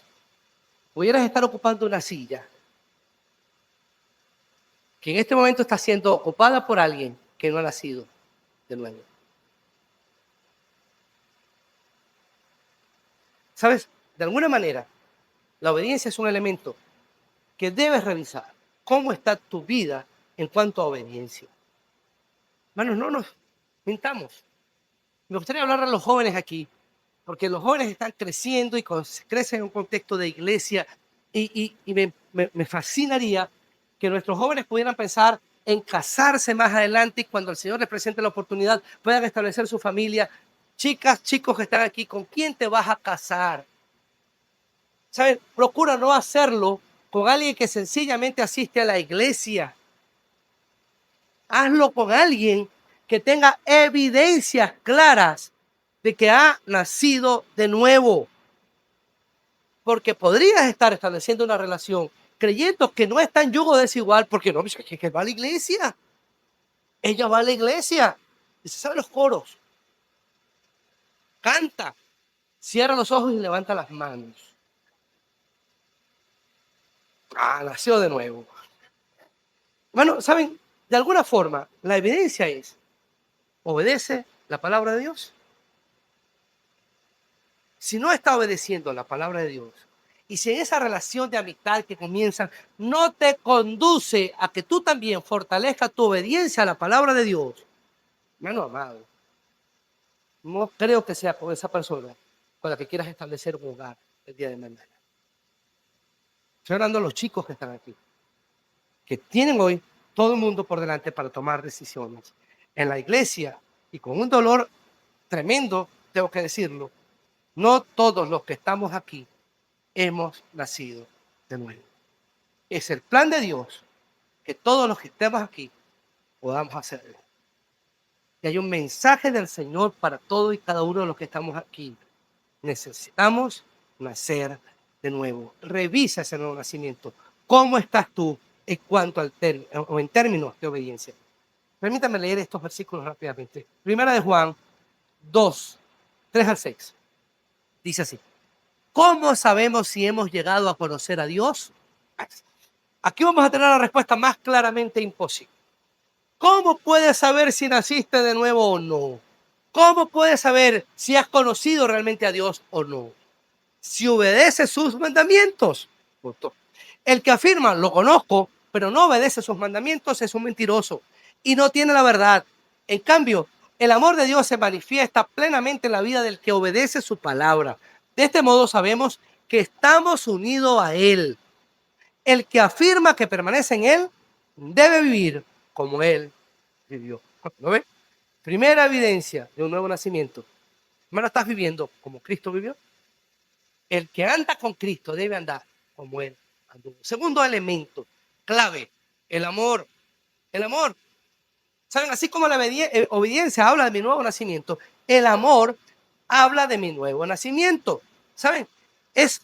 pudieras estar ocupando una silla que en este momento está siendo ocupada por alguien que no ha nacido de nuevo. ¿Sabes? De alguna manera, la obediencia es un elemento que debes revisar. ¿Cómo está tu vida en cuanto a obediencia? Hermanos, no nos mintamos. Me gustaría hablar a los jóvenes aquí, porque los jóvenes están creciendo y crecen en un contexto de iglesia y me fascinaría que nuestros jóvenes pudieran pensar en casarse más adelante y cuando el Señor les presente la oportunidad puedan establecer su familia. Chicas, chicos que están aquí, ¿con quién te vas a casar? ¿Saben? Procura no hacerlo con alguien que sencillamente asiste a la iglesia. Hazlo con alguien que tenga evidencias claras de que ha nacido de nuevo. Porque podrías estar estableciendo una relación creyendo que no está en yugo desigual, porque no, que va a la iglesia. Ella va a la iglesia y se sabe los coros. Canta, cierra los ojos y levanta las manos. Nació de nuevo. Bueno, ¿saben? De alguna forma, la evidencia es, obedece la palabra de Dios. Si no está obedeciendo la palabra de Dios, y si en esa relación de amistad que comienzan no te conduce a que tú también fortalezcas tu obediencia a la palabra de Dios, hermano amado, no creo que sea con esa persona con la que quieras establecer un hogar el día de mañana. Estoy hablando a los chicos que están aquí, que tienen hoy todo el mundo por delante para tomar decisiones. En la iglesia, y con un dolor tremendo, tengo que decirlo, no todos los que estamos aquí hemos nacido de nuevo. Es el plan de Dios que todos los que estemos aquí podamos hacerlo. Y hay un mensaje del Señor para todos y cada uno de los que estamos aquí. Necesitamos nacer de nuevo. Revisa ese nuevo nacimiento. ¿Cómo estás tú en cuanto al o en términos de obediencia? Permítame leer estos versículos rápidamente. Primera de Juan 2, 3 al 6. Dice así. ¿Cómo sabemos si hemos llegado a conocer a Dios? Aquí vamos a tener la respuesta más claramente imposible. ¿Cómo puedes saber si naciste de nuevo o no? ¿Cómo puedes saber si has conocido realmente a Dios o no? Si obedeces sus mandamientos. Punto. El que afirma, lo conozco, pero no obedece sus mandamientos es un mentiroso y no tiene la verdad. En cambio, el amor de Dios se manifiesta plenamente en la vida del que obedece su palabra. De este modo sabemos que estamos unidos a Él. El que afirma que permanece en Él debe vivir como Él vivió. ¿Lo ves? Primera evidencia de un nuevo nacimiento. Hermano, ¿estás viviendo como Cristo vivió? El que anda con Cristo debe andar como Él andó. Segundo elemento, clave, el amor. El amor. ¿Saben? Así como la obediencia habla de mi nuevo nacimiento, el amor habla de mi nuevo nacimiento. ¿Saben? Es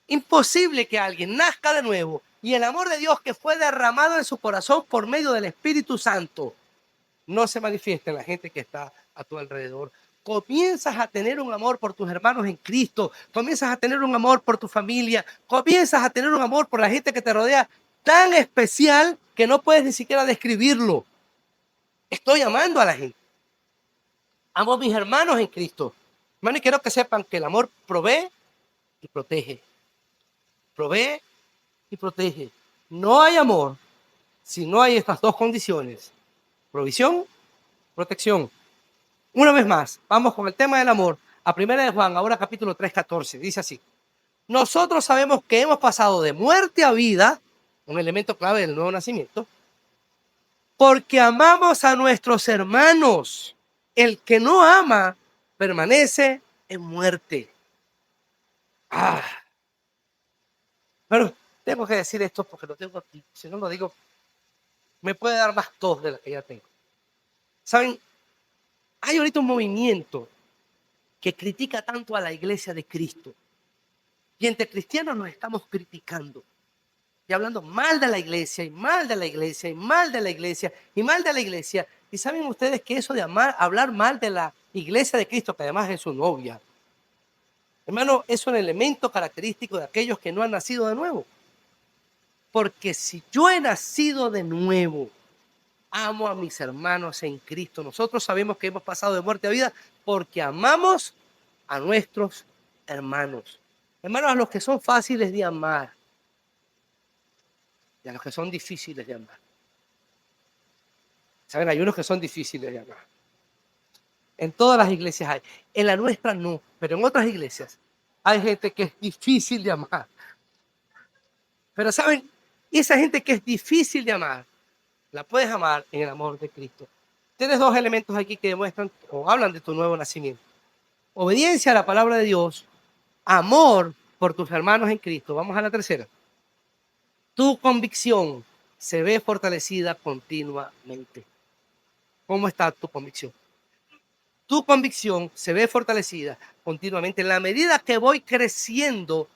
imposible que alguien nazca de nuevo y el amor de Dios que fue derramado en su corazón por medio del Espíritu Santo no se manifiesta en la gente que está a tu alrededor. Comienzas a tener un amor por tus hermanos en Cristo, comienzas a tener un amor por tu familia, comienzas a tener un amor por la gente que te rodea tan especial que no puedes ni siquiera describirlo. Estoy amando a la gente. Amo a mis hermanos en Cristo. Hermano, y quiero que sepan que el amor provee y protege. Provee y protege. No hay amor si no hay estas dos condiciones. Provisión, protección. Una vez más, vamos con el tema del amor. A primera de Juan, ahora capítulo 3, 14. Dice así. Nosotros sabemos que hemos pasado de muerte a vida, un elemento clave del nuevo nacimiento, porque amamos a nuestros hermanos. El que no ama permanece en muerte. Pero tengo que decir esto porque lo tengo aquí. Si no lo digo, me puede dar más tos de la que ya tengo. ¿Saben? Hay ahorita un movimiento que critica tanto a la iglesia de Cristo. Y entre cristianos nos estamos criticando. Y hablando mal de la iglesia, y mal de la iglesia, y mal de la iglesia, y mal de la iglesia. Y saben ustedes que eso de hablar mal de la iglesia de Cristo, que además es su novia, hermano, es un elemento característico de aquellos que no han nacido de nuevo. Porque si yo he nacido de nuevo, amo a mis hermanos en Cristo. Nosotros sabemos que hemos pasado de muerte a vida porque amamos a nuestros hermanos. Hermanos, a los que son fáciles de amar y a los que son difíciles de amar. ¿Saben? Hay unos que son difíciles de amar. En todas las iglesias hay. En la nuestra no, pero en otras iglesias hay gente que es difícil de amar. Pero ¿saben? Esa gente que es difícil de amar, la puedes amar en el amor de Cristo. Tienes dos elementos aquí que demuestran o hablan de tu nuevo nacimiento. Obediencia a la palabra de Dios, amor por tus hermanos en Cristo. Vamos a la tercera. Tu convicción se ve fortalecida continuamente. ¿Cómo está tu convicción? Tu convicción se ve fortalecida continuamente. En la medida que voy creciendo,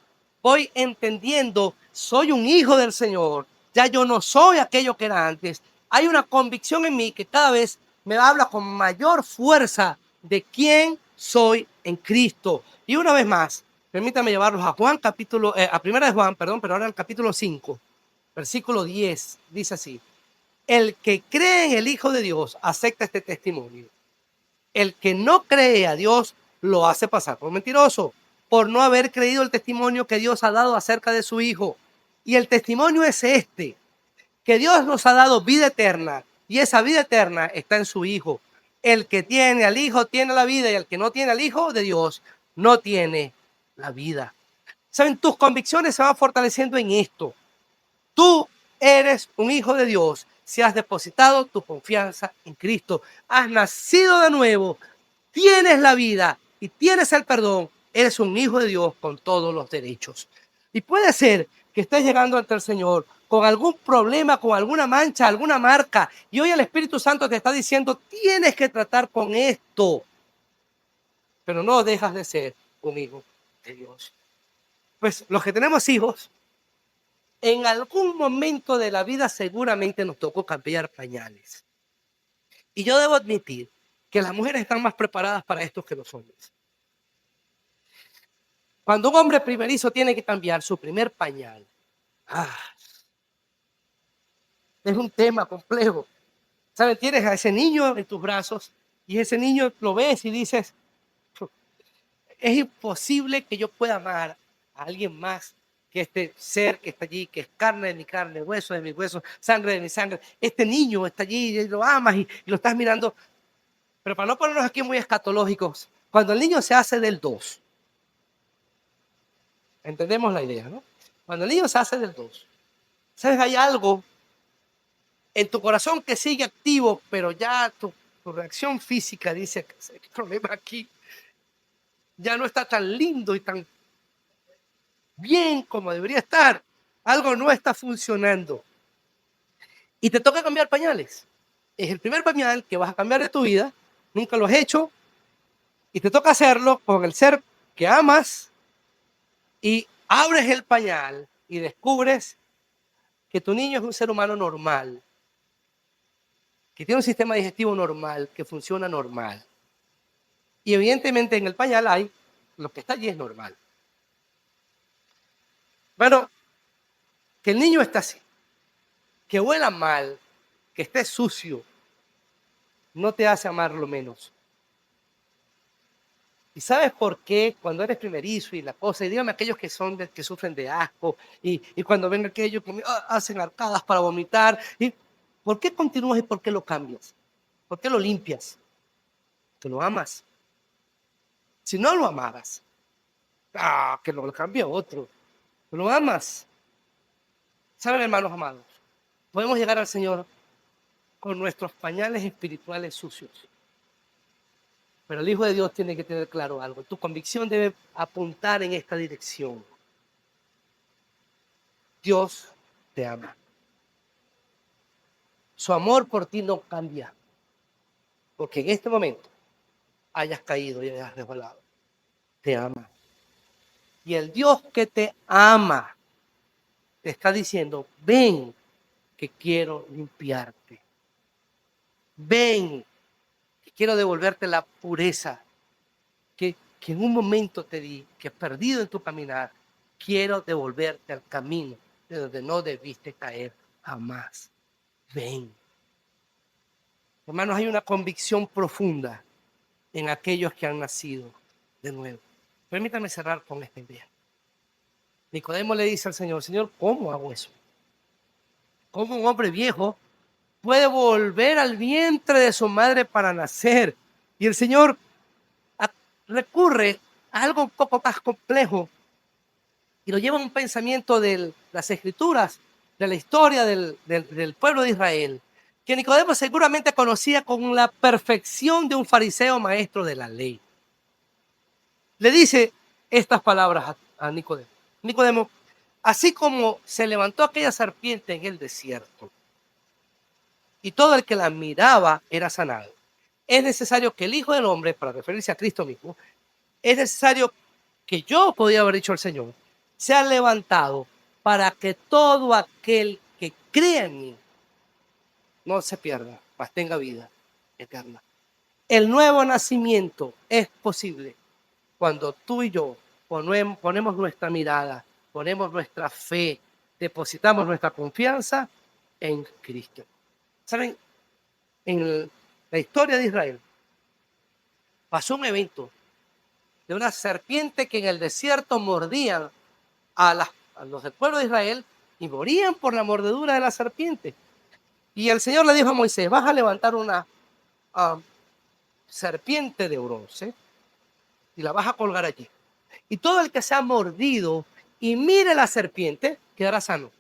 voy entendiendo, soy un hijo del Señor. Ya yo no soy aquello que era antes. Hay una convicción en mí que cada vez me habla con mayor fuerza de quién soy en Cristo. Y una vez más, permítame llevarlos a Juan capítulo, a primera de Juan, perdón, pero ahora el capítulo 5, versículo 10, dice así: el que cree en el Hijo de Dios acepta este testimonio. El que no cree a Dios lo hace pasar por mentiroso, por no haber creído el testimonio que Dios ha dado acerca de su Hijo. Y el testimonio es este, que Dios nos ha dado vida eterna, y esa vida eterna está en su Hijo. El que tiene al Hijo tiene la vida, y el que no tiene al Hijo de Dios no tiene la vida. ¿Saben? Tus convicciones se van fortaleciendo en esto. Tú eres un hijo de Dios si has depositado tu confianza en Cristo. Has nacido de nuevo, tienes la vida y tienes el perdón. Eres un hijo de Dios con todos los derechos. Y puede ser que estés llegando ante el Señor con algún problema, con alguna mancha, alguna marca. Y hoy el Espíritu Santo te está diciendo, tienes que tratar con esto. Pero no dejas de ser un hijo de Dios. Pues los que tenemos hijos, en algún momento de la vida seguramente nos tocó cambiar pañales. Y yo debo admitir que las mujeres están más preparadas para esto que los hombres. Cuando un hombre primerizo tiene que cambiar su primer pañal, es un tema complejo. ¿Saben? Tienes a ese niño en tus brazos y ese niño lo ves y dices, es imposible que yo pueda amar a alguien más que este ser que está allí, que es carne de mi carne, hueso de mi hueso, sangre de mi sangre. Este niño está allí y lo amas y lo estás mirando. Pero para no ponernos aquí muy escatológicos, cuando el niño se hace del 2, entendemos la idea, ¿no? Cuando el niño se hace del 2, ¿sabes? Hay algo en tu corazón que sigue activo, pero ya tu reacción física dice que el problema aquí ya no está tan lindo y tan bien como debería estar. Algo no está funcionando. Y te toca cambiar pañales. Es el primer pañal que vas a cambiar de tu vida. Nunca lo has hecho. Y te toca hacerlo con el ser que amas. Y abres el pañal y descubres que tu niño es un ser humano normal. Que tiene un sistema digestivo normal, que funciona normal. Y evidentemente en el pañal hay, lo que está allí es normal. Bueno, que el niño está así, que huela mal, que esté sucio, no te hace amarlo menos. ¿Y sabes por qué? Cuando eres primerizo y la cosa, y dígame aquellos que sufren de asco, y cuando ven aquellos que hacen arcadas para vomitar, ¿y por qué continúas y por qué lo cambias? ¿Por qué lo limpias? Tú lo amas. Si no lo amaras, que lo cambie otro. Tú lo amas. ¿Saben, hermanos amados? Podemos llegar al Señor con nuestros pañales espirituales sucios. Pero el Hijo de Dios tiene que tener claro algo. Tu convicción debe apuntar en esta dirección. Dios te ama. Su amor por ti no cambia. Porque en este momento hayas caído y hayas resbalado. Te ama. Y el Dios que te ama te está diciendo, ven que quiero limpiarte. Ven que quiero devolverte la pureza que en un momento te di, que has perdido en tu caminar. Quiero devolverte al camino de donde no debiste caer jamás. Ven. Hermanos, hay una convicción profunda en aquellos que han nacido de nuevo. Permítame cerrar con esta idea. Nicodemo le dice al Señor, Señor, ¿cómo hago eso? ¿Cómo un hombre viejo puede volver al vientre de su madre para nacer? Y el Señor recurre a algo un poco más complejo y lo lleva a un pensamiento de las Escrituras, de la historia del pueblo de Israel, que Nicodemo seguramente conocía con la perfección de un fariseo maestro de la ley. Le dice estas palabras a Nicodemo. Nicodemo, así como se levantó aquella serpiente en el desierto y todo el que la miraba era sanado, es necesario que el Hijo del Hombre, para referirse a Cristo mismo, es necesario que yo, podía haber dicho el Señor, sea levantado para que todo aquel que cree en mí no se pierda, mas tenga vida eterna. El nuevo nacimiento es posible cuando tú y yo ponemos nuestra mirada, ponemos nuestra fe, depositamos nuestra confianza en Cristo. ¿Saben? En la historia de Israel pasó un evento de una serpiente que en el desierto mordían a los del pueblo de Israel y morían por la mordedura de la serpiente. Y el Señor le dijo a Moisés, vas a levantar una serpiente de bronce y la vas a colgar allí. Y todo el que se ha mordido y mire la serpiente quedará sano.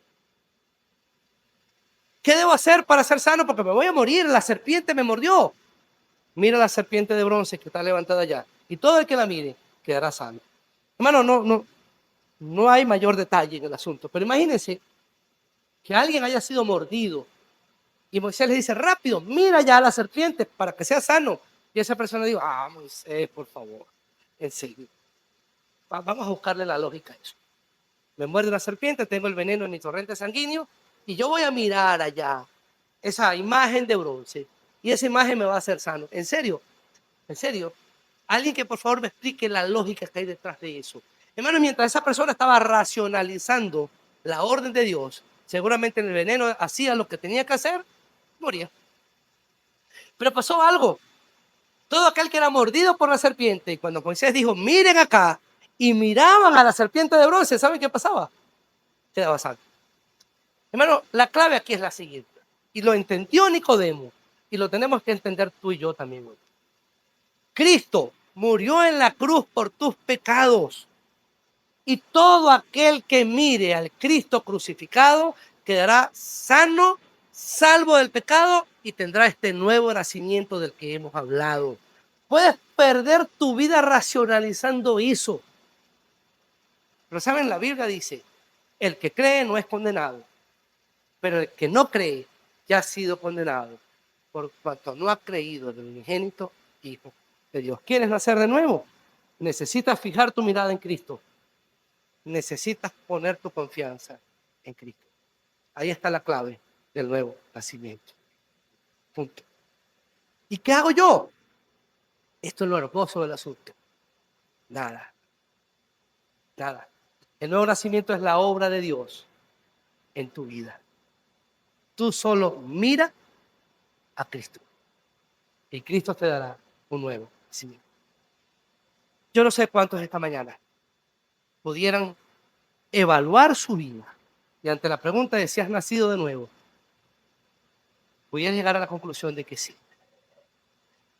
¿Qué debo hacer para ser sano? Porque me voy a morir, la serpiente me mordió. Mira la serpiente de bronce que está levantada allá. Y todo el que la mire quedará sano. Hermano, no hay mayor detalle en el asunto. Pero imagínense que alguien haya sido mordido y Moisés le dice, rápido, mira ya a la serpiente para que sea sano. Y esa persona dice, Moisés, por favor, en serio. Vamos a buscarle la lógica a eso. Me muerde una serpiente, tengo el veneno en mi torrente sanguíneo y yo voy a mirar allá esa imagen de bronce y esa imagen me va a hacer sano. ¿En serio? ¿En serio? Alguien que por favor me explique la lógica que hay detrás de eso. Hermano, mientras esa persona estaba racionalizando la orden de Dios, seguramente el veneno hacía lo que tenía que hacer, moría. Pero pasó algo. Todo aquel que era mordido por la serpiente, y cuando Moisés dijo, miren acá, y miraban a la serpiente de bronce, ¿saben qué pasaba? Quedaba sano. Hermano, la clave aquí es la siguiente, y lo entendió Nicodemo, y lo tenemos que entender tú y yo también hoy. Cristo murió en la cruz por tus pecados, y todo aquel que mire al Cristo crucificado quedará sano, salvo del pecado, y tendrá este nuevo nacimiento del que hemos hablado. Puedes perder tu vida racionalizando eso. Pero saben, la Biblia dice, el que cree no es condenado, pero el que no cree ya ha sido condenado por cuanto no ha creído en el unigénito Hijo de Dios. ¿Quieres nacer de nuevo? Necesitas fijar tu mirada en Cristo. Necesitas poner tu confianza en Cristo. Ahí está la clave del nuevo nacimiento. Punto. ¿Y qué hago yo? Esto es lo hermoso del asunto. Nada. Nada. El nuevo nacimiento es la obra de Dios en tu vida. Tú solo mira a Cristo y Cristo te dará un nuevo nacimiento. Yo no sé cuántos esta mañana pudieran evaluar su vida y ante la pregunta de si has nacido de nuevo, pudieran llegar a la conclusión de que sí.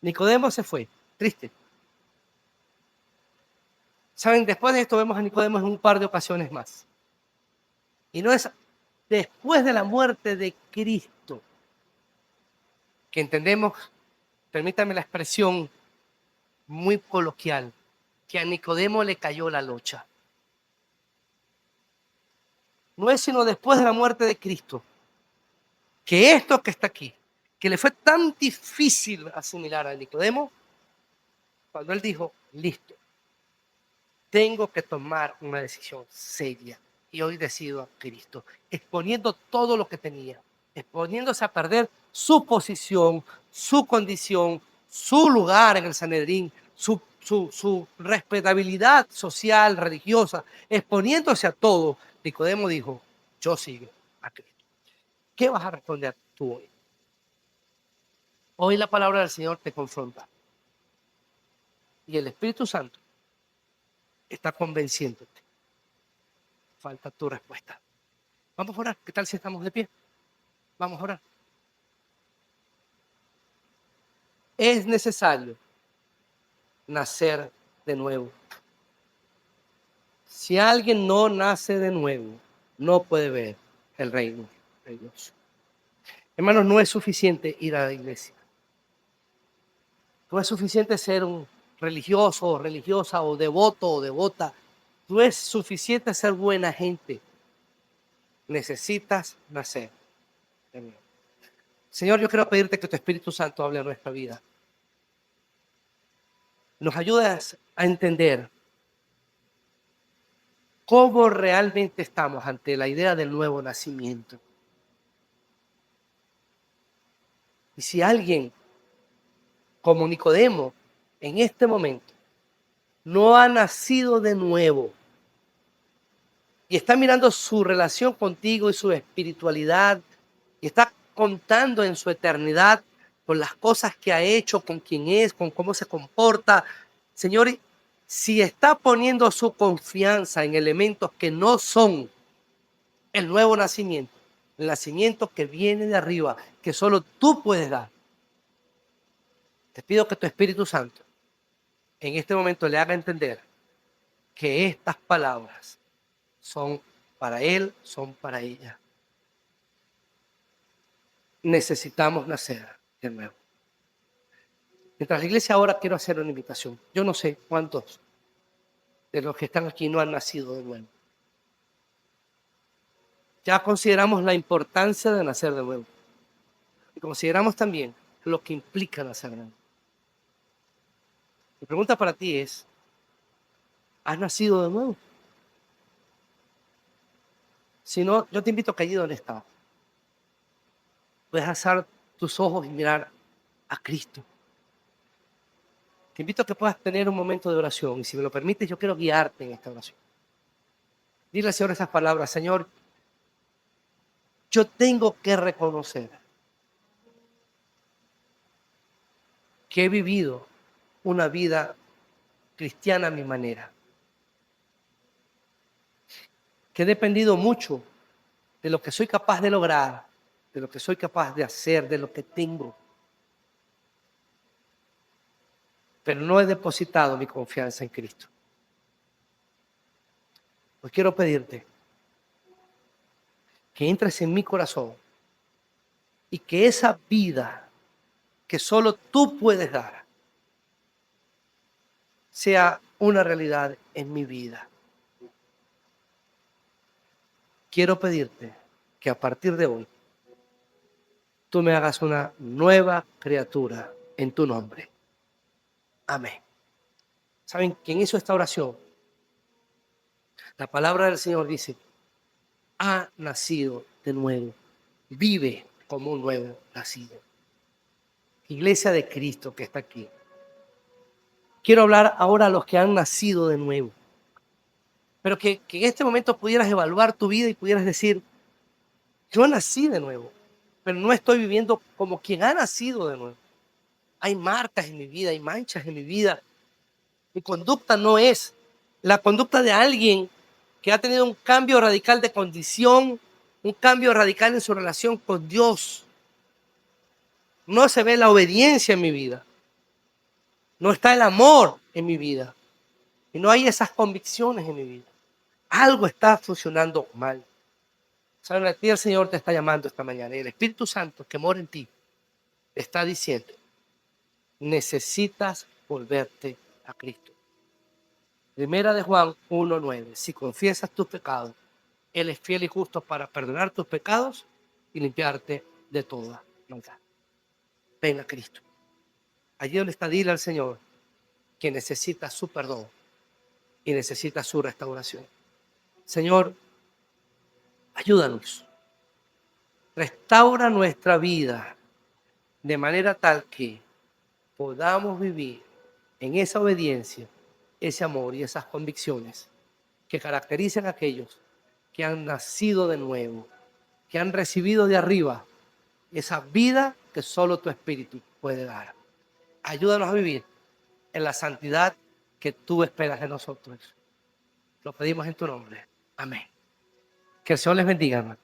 Nicodemo se fue, triste. Saben, después de esto vemos a Nicodemo en un par de ocasiones más. Y no es después de la muerte de Cristo que entendemos, permítame la expresión muy coloquial, que a Nicodemo le cayó la locha. No es sino después de la muerte de Cristo que esto que está aquí, que le fue tan difícil asimilar a Nicodemo, cuando él dijo, listo, tengo que tomar una decisión seria y hoy decido a Cristo, exponiendo todo lo que tenía, exponiéndose a perder su posición, su condición, su lugar en el Sanedrín, su respetabilidad social, religiosa, exponiéndose a todo. Nicodemo dijo, yo sigo a Cristo. ¿Qué vas a responder tú hoy? Hoy la palabra del Señor te confronta y el Espíritu Santo está convenciéndote. Falta tu respuesta. Vamos a orar. ¿Qué tal si estamos de pie? Vamos a orar. Es necesario nacer de nuevo. Si alguien no nace de nuevo, no puede ver el reino de Dios. Hermanos, no es suficiente ir a la iglesia. No es suficiente ser un religioso o religiosa o devoto o devota. No es suficiente ser buena gente. Necesitas nacer de nuevo. Señor, yo quiero pedirte que tu Espíritu Santo hable a nuestra vida. Nos ayudas a entender cómo realmente estamos ante la idea del nuevo nacimiento. Y si alguien como Nicodemo en este momento no ha nacido de nuevo y está mirando su relación contigo y su espiritualidad y está contando en su eternidad con las cosas que ha hecho, con quién es, con cómo se comporta, Señor, si está poniendo su confianza en elementos que no son el nuevo nacimiento, el nacimiento que viene de arriba, que solo tú puedes dar, te pido que tu Espíritu Santo en este momento le haga entender que estas palabras son para él, son para ella. Necesitamos nacer de nuevo. Mientras la iglesia ahora, quiero hacer una invitación. Yo no sé cuántos de los que están aquí no han nacido de nuevo. Ya consideramos la importancia de nacer de nuevo. Y consideramos también lo que implica nacer de nuevo. Mi pregunta para ti es, ¿has nacido de nuevo? Si no, yo te invito a que allí donde estás puedes alzar tus ojos y mirar a Cristo. Te invito a que puedas tener un momento de oración y si me lo permites, yo quiero guiarte en esta oración. Dile al Señor esas palabras: Señor, yo tengo que reconocer que he vivido una vida cristiana a mi manera, que he dependido mucho de lo que soy capaz de lograr, de lo que soy capaz de hacer, de lo que tengo. Pero no he depositado mi confianza en Cristo. Pues quiero pedirte que entres en mi corazón y que esa vida que solo tú puedes dar sea una realidad en mi vida. Quiero pedirte que a partir de hoy tú me hagas una nueva criatura en tu nombre. Amén. ¿Saben quién hizo esta oración? La palabra del Señor dice: ha nacido de nuevo, vive como un nuevo nacido. Iglesia de Cristo que está aquí. Quiero hablar ahora a los que han nacido de nuevo, pero que en este momento pudieras evaluar tu vida y pudieras decir: yo nací de nuevo, pero no estoy viviendo como quien ha nacido de nuevo. Hay marcas en mi vida, hay manchas en mi vida. Mi conducta no es la conducta de alguien que ha tenido un cambio radical de condición, un cambio radical en su relación con Dios. No se ve la obediencia en mi vida. No está el amor en mi vida. Y no hay esas convicciones en mi vida. Algo está funcionando mal. ¿Saben? A ti el Señor te está llamando esta mañana. Y el Espíritu Santo que mora en ti te está diciendo: necesitas volverte a Cristo. Primera de Juan 1:9. Si confiesas tus pecados, Él es fiel y justo para perdonar tus pecados y limpiarte de toda maldad. Ven a Cristo. Allí donde está, dile al Señor que necesita su perdón y necesita su restauración. Señor, ayúdanos. Restaura nuestra vida de manera tal que podamos vivir en esa obediencia, ese amor y esas convicciones que caracterizan a aquellos que han nacido de nuevo, que han recibido de arriba esa vida que solo tu Espíritu puede dar. Ayúdanos a vivir en la santidad que tú esperas de nosotros. Lo pedimos en tu nombre. Amén. Que el Señor les bendiga, hermano.